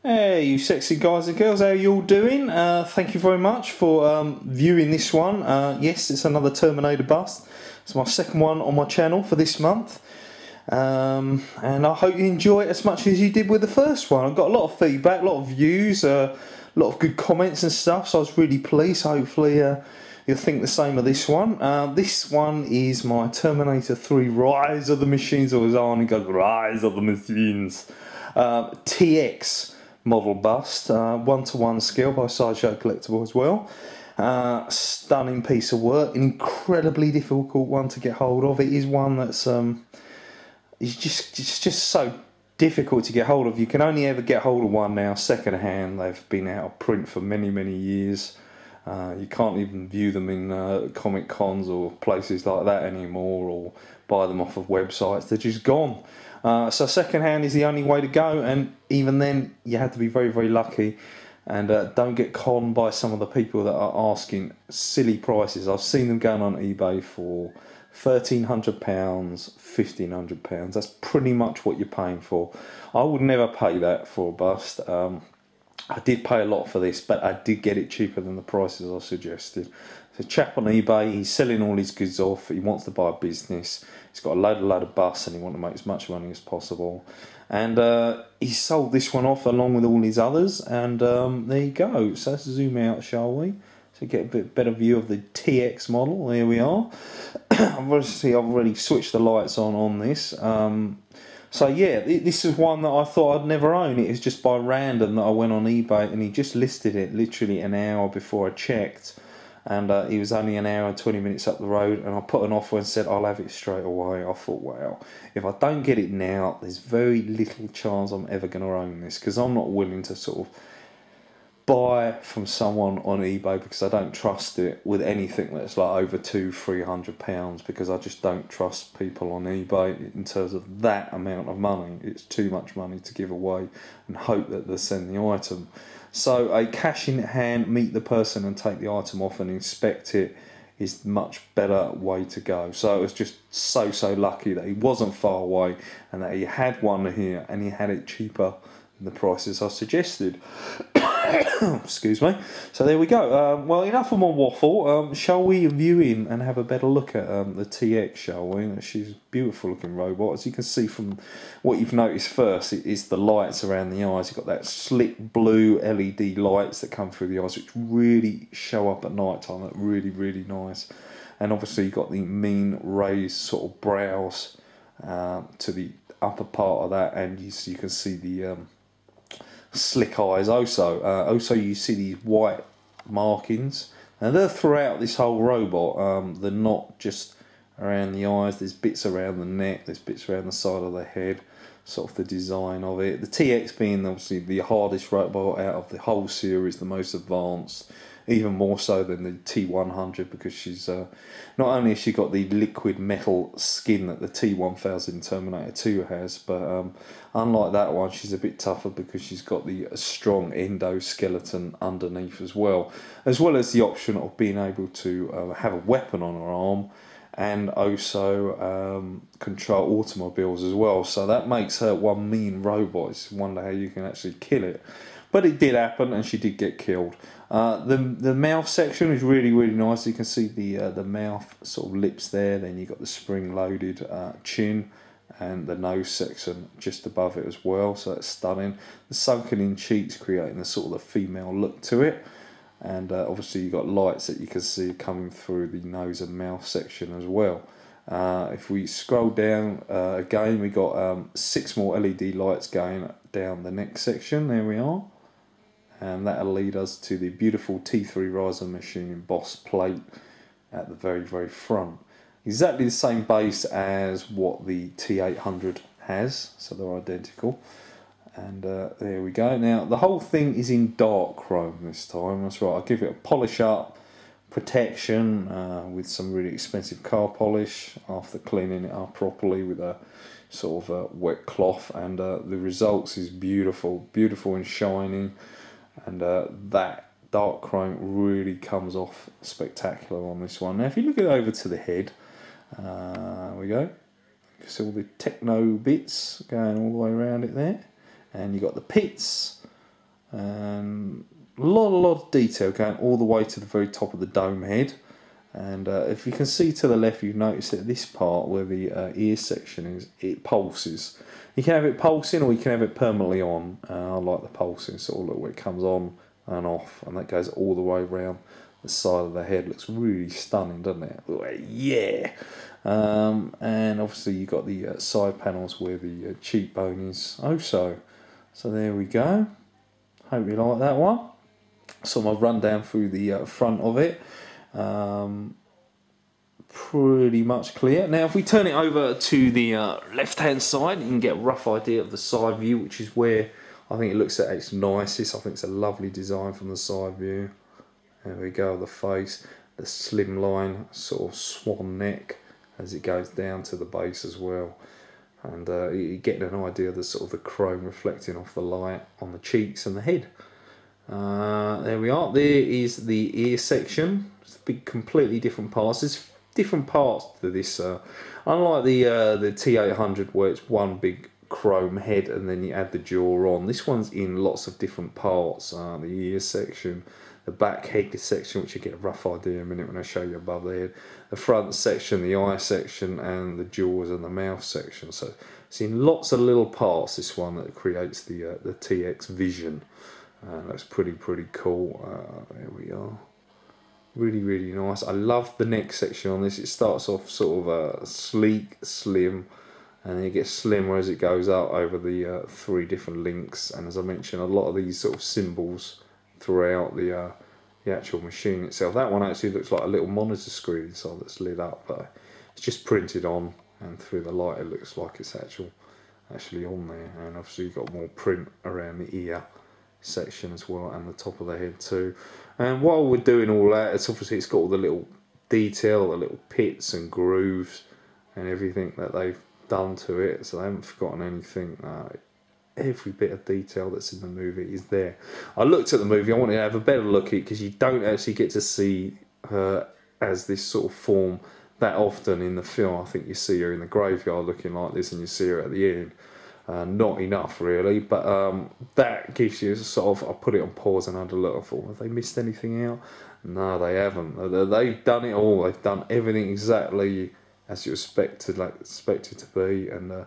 Hey, you sexy guys and girls, how you all doing? Thank you very much for viewing this one. Yes, it's another Terminator bust. It's my second one on my channel for this month. And I hope you enjoy it as much as you did with the first one. I got a lot of feedback, a lot of views, a lot of good comments and stuff, so I was really pleased. Hopefully you'll think the same of this one. This one is my Terminator 3 Rise of the Machines, or as Arnie goes, Rise of the Machines. TX model bust, 1-to-1 scale by Sideshow Collectible as well. Stunning piece of work, an incredibly difficult one to get hold of. It is one that's it's just so difficult to get hold of. You can only ever get hold of one now second hand. They've been out of print for many years. You can't even view them in comic cons or places like that anymore, or buy them off of websites. They're just gone. So second hand is the only way to go, and even then you have to be very lucky, and don't get conned by some of the people that are asking silly prices. I've seen them going on eBay for £1,300, £1,500. That's pretty much what you're paying for. I would never pay that for a bust. I did pay a lot for this, but I did get it cheaper than the prices I suggested. There's a chap on eBay, he's selling all his goods off, he wants to buy a business, he's got a load of busts and he wants to make as much money as possible. And he sold this one off along with all his others, and there you go. So let's zoom out, shall we? To get a bit better view of the TX model. There we are. Obviously I've already switched the lights on this. So yeah, this is one that I thought I'd never own. It was just by random that I went on eBay, and he just listed it literally an hour before I checked, and he was only an hour and 20 minutes up the road, and I put an offer and said I'll have it straight away. I thought, wow, if I don't get it now, there's very little chance I'm ever going to own this, because I'm not willing to sort of buy from someone on eBay, because I don't trust it with anything that's like over £200-300, because I just don't trust people on eBay in terms of that amount of money. It's too much money to give away and hope that they'll send the item. So a cash in hand, meet the person and take the item off and inspect it is much better way to go. So it was just so lucky that he wasn't far away, and that he had one here and he had it cheaper than the prices I suggested. Excuse me. So there we go. Well, enough of my waffle. Shall we view in and have a better look at the TX, shall we? She's a beautiful looking robot. As you can see from what you've noticed first, it is the lights around the eyes. You've got that slick blue LED lights that come through the eyes, which really show up at night time. That's really nice. And obviously you've got the mean raised sort of brows to the upper part of that, and you can see the slick eyes also. Also you see these white markings, and they're throughout this whole robot. They're not just around the eyes, there's bits around the neck, there's bits around the side of the head, sort of the design of it. The TX being obviously the hardest robot out of the whole series, the most advanced, even more so than the T100, because she's not only has she got the liquid metal skin that the T1000 Terminator 2 has, but unlike that one, she's a bit tougher because she's got the strong endoskeleton underneath as well as the option of being able to have a weapon on her arm, and also control automobiles as well. So that makes her one mean robot. It's wonder how you can actually kill it. But it did happen, and she did get killed. The mouth section is really nice. You can see the mouth sort of lips there. Then you've got the spring-loaded chin, and the nose section just above it as well. So that's stunning. The sunken-in cheeks creating a sort of a female look to it. And obviously you've got lights that you can see coming through the nose and mouth section as well. If we scroll down again, we got 6 more LED lights going down the neck section. There we are. And that'll lead us to the beautiful T3 Rise of the Machine embossed plate at the very front. Exactly the same base as what the T800 has, so they're identical. And there we go. Now the whole thing is in dark chrome this time. That's right. I'll give it a polish up, protection with some really expensive car polish after cleaning it up properly with a sort of a wet cloth, and the results is beautiful and shiny. And that dark chrome really comes off spectacular on this one. Now if you look it over to the head, there we go. You see all the techno bits going all the way around it there. And you got the pits and a lot of detail going all the way to the very top of the dome head. And if you can see to the left, you notice that this part where the ear section is, it pulses. You can have it pulsing or you can have it permanently on. I like the pulsing, sort of look where it comes on and off, and that goes all the way around the side of the head. Looks really stunning, doesn't it? Yeah. And obviously you've got the side panels where the cheekbone is also. So there we go. Hope you like that one. So I'll run down through the front of it. Pretty much clear. Now if we turn it over to the left hand side, you can get a rough idea of the side view, which is where I think it looks at its nicest. I think it's a lovely design from the side view. There we go, the face, the slimline sort of swan neck as it goes down to the base as well. And you're getting an idea of the sort of the chrome reflecting off the light on the cheeks and the head. There we are. There is the ear section. It's a big, completely different parts. There's different parts to this. Unlike the T800 where it's one big chrome head and then you add the jaw on. This one's in lots of different parts. The ear section, the back head section, which you get a rough idea in a minute when I show you above the head. The front section, the eye section, and the jaws and the mouth section. So it's in lots of little parts. This one that creates the TX vision. That's pretty cool. There we are. Really nice. I love the neck section on this. It starts off sort of sleek, slim, and then it gets slimmer as it goes out over the 3 different links. And as I mentioned, a lot of these sort of symbols throughout the actual machine itself. That one actually looks like a little monitor screen inside that's lit up, but it's just printed on, and through the light it looks like it's actually on there. And obviously you've got more print around the ear section as well, and the top of the head too. And while we're doing all that, it's obviously it's got all the little detail, the little pits and grooves and everything that they've done to it, so they haven't forgotten anything. Every bit of detail that's in the movie is there. I looked at the movie, I wanted to have a better look at it because you don't actually get to see her as this sort of form that often in the film. I think you see her in the graveyard looking like this and you see her at the end. Not enough really, but that gives you a sort of, I put it on pause and had a look. I thought, have they missed anything out? No, they haven't. They've done it all. They've done everything exactly as you expected to be, and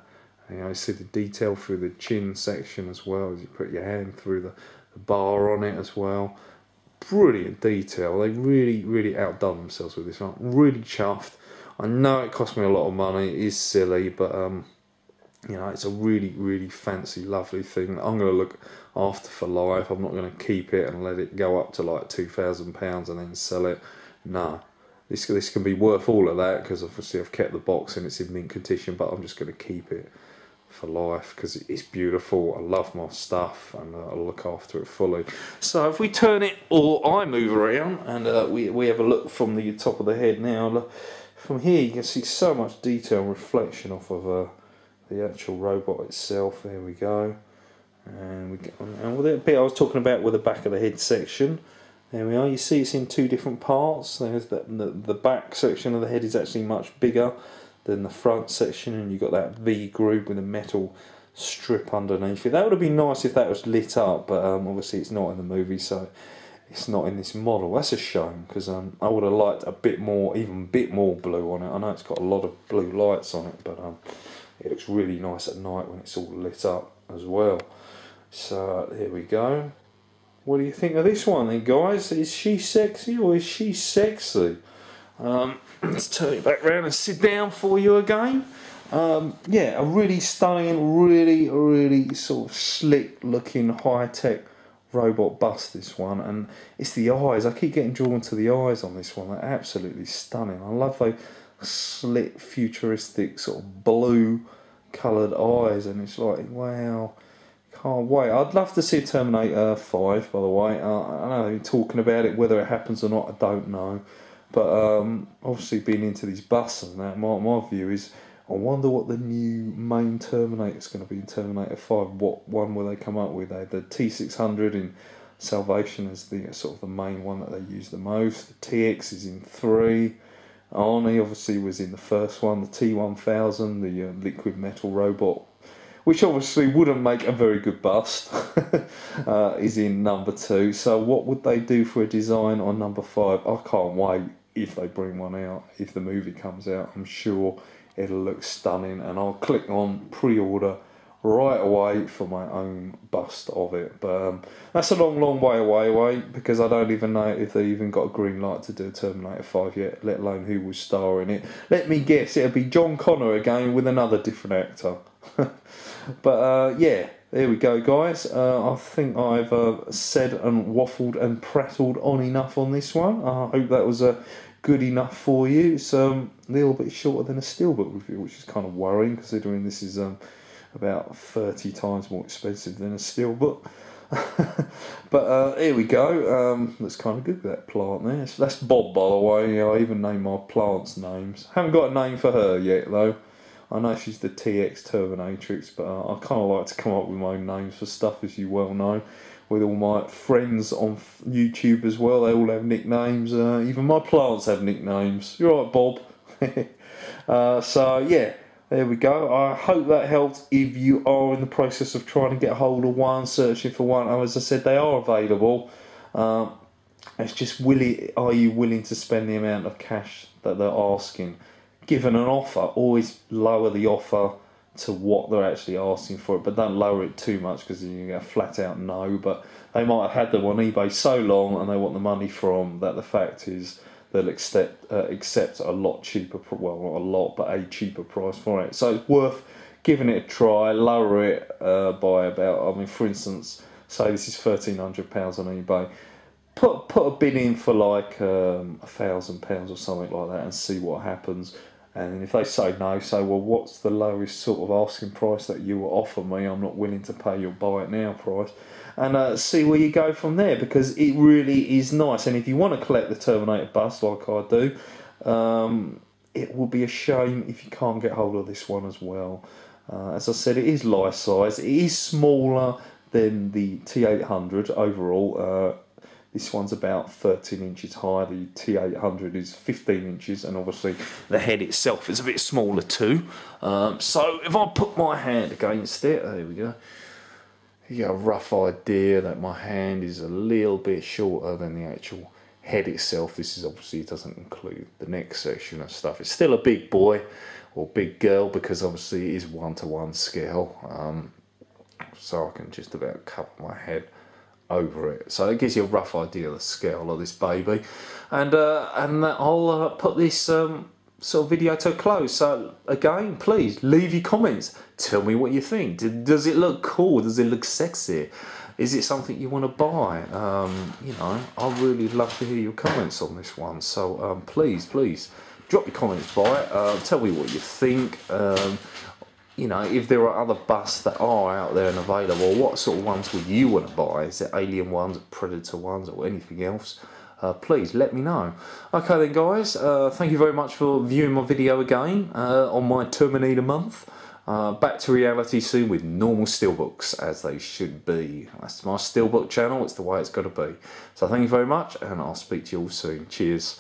you know, you see the detail through the chin section as well as you put your hand through the bar on it as well. Brilliant detail. They really outdone themselves with this one. Really chuffed. I know it cost me a lot of money. It is silly, but you know, it's a really fancy, lovely thing I'm going to look after for life. I'm not going to keep it and let it go up to like £2,000 and then sell it. No, this can be worth all of that because obviously I've kept the box and it's in mint condition, but I'm just going to keep it for life because it's beautiful. I love my stuff and I'll look after it fully. So if we turn it, or I move around, and we have a look from the top of the head now. From here you can see so much detail and reflection off of the actual robot itself. There we go. And with that bit I was talking about with the back of the head section, there we are. You see it's in 2 different parts. There's the back section of the head is actually much bigger than the front section, and you've got that V groove with a metal strip underneath it. That would have been nice if that was lit up, but obviously it's not in the movie, so it's not in this model. That's a shame, because I would have liked a bit more, even a bit more blue on it. I know it's got a lot of blue lights on it, but it looks really nice at night when it's all lit up as well. So here we go. What do you think of this one then, guys? Is she sexy or is she sexy? Let's turn it back round and sit down for you again. Yeah, a really stunning, really sort of slick looking high-tech robot bust, this one. And it's the eyes. I keep getting drawn to the eyes on this one. They're absolutely stunning. I love those slick, futuristic, sort of blue coloured eyes, and it's like, wow, can't wait. I'd love to see Terminator 5, by the way. I know they're talking about it, whether it happens or not I don't know, but obviously being into these busts and that, my view is, I wonder what the new main Terminator is going to be in Terminator 5. What one will they come up with? The T600 in Salvation is the sort of the main one that they use the most. The TX is in 3. Arnie obviously was in the first one. The T1000, the liquid metal robot, which obviously wouldn't make a very good bust, is in number 2. So what would they do for a design on number 5? I can't wait if they bring one out. If the movie comes out, I'm sure it'll look stunning, and I'll click on pre-order right away for my own bust of it. But that's a long way away, because I don't even know if they even got a green light to do Terminator 5 yet, let alone who will star in it. Let me guess, it'll be John Connor again with another different actor. But yeah, there we go, guys. I think I've said and waffled and prattled on enough on this one. I hope that was good enough for you. It's a little bit shorter than a steelbook review, which is kind of worrying, considering this is about 30 times more expensive than a steelbook. But here we go. That's kind of good, that plant there. That's Bob, by the way. I even named my plants names. Haven't got a name for her yet, though. I know she's the TX Terminatrix, but I kind of like to come up with my own names for stuff, as you well know. With all my friends on YouTube as well, they all have nicknames. Even my plants have nicknames. You're right, Bob. So yeah, there we go. I hope that helped. If you are in the process of trying to get a hold of one, searching for one, as I said, they are available. It's just, are you willing to spend the amount of cash that they're asking? Given an offer, always lower the offer to what they're actually asking for it, but don't lower it too much, because you get a flat out no. But they might have had them on eBay so long and they want the money from that. The fact is they'll accept a lot cheaper, well, not a lot, but a cheaper price for it. So it's worth giving it a try. Lower it by about, I mean, for instance, say this is £1,300 on eBay. Put a bid in for like £1,000 or something like that, and see what happens. And if they say no, say, well, what's the lowest sort of asking price that you will offer me? I'm not willing to pay your buy it now price. And see where you go from there, because it really is nice. And if you want to collect the Terminator bust like I do, it will be a shame if you can't get hold of this one as well. As I said, it is life size. It is smaller than the T800 overall. This one's about 13 inches high. The T800 is 15 inches, and obviously the head itself is a bit smaller too. So if I put my hand against it, there we go. You get a rough idea that my hand is a little bit shorter than the actual head itself. This is obviously, it doesn't include the neck section and stuff. It's still a big boy or big girl, because obviously it is 1-to-1 scale. So I can just about cover my head over it, so it gives you a rough idea of the scale of this baby. And I'll put this sort of video to a close. So again, please leave your comments, tell me what you think. Does it look cool? Does it look sexy? Is it something you want to buy? You know, I'd really love to hear your comments on this one. So please drop your comments by it. Tell me what you think. You know, if there are other busts that are out there and available, what sort of ones would you want to buy? Is it Alien ones, Predator ones, or anything else? Please let me know. Okay then, guys, thank you very much for viewing my video again on my Terminator month. Back to reality soon with normal steelbooks, as they should be. That's my steelbook channel. It's the way it's got to be. So thank you very much, and I'll speak to you all soon. Cheers.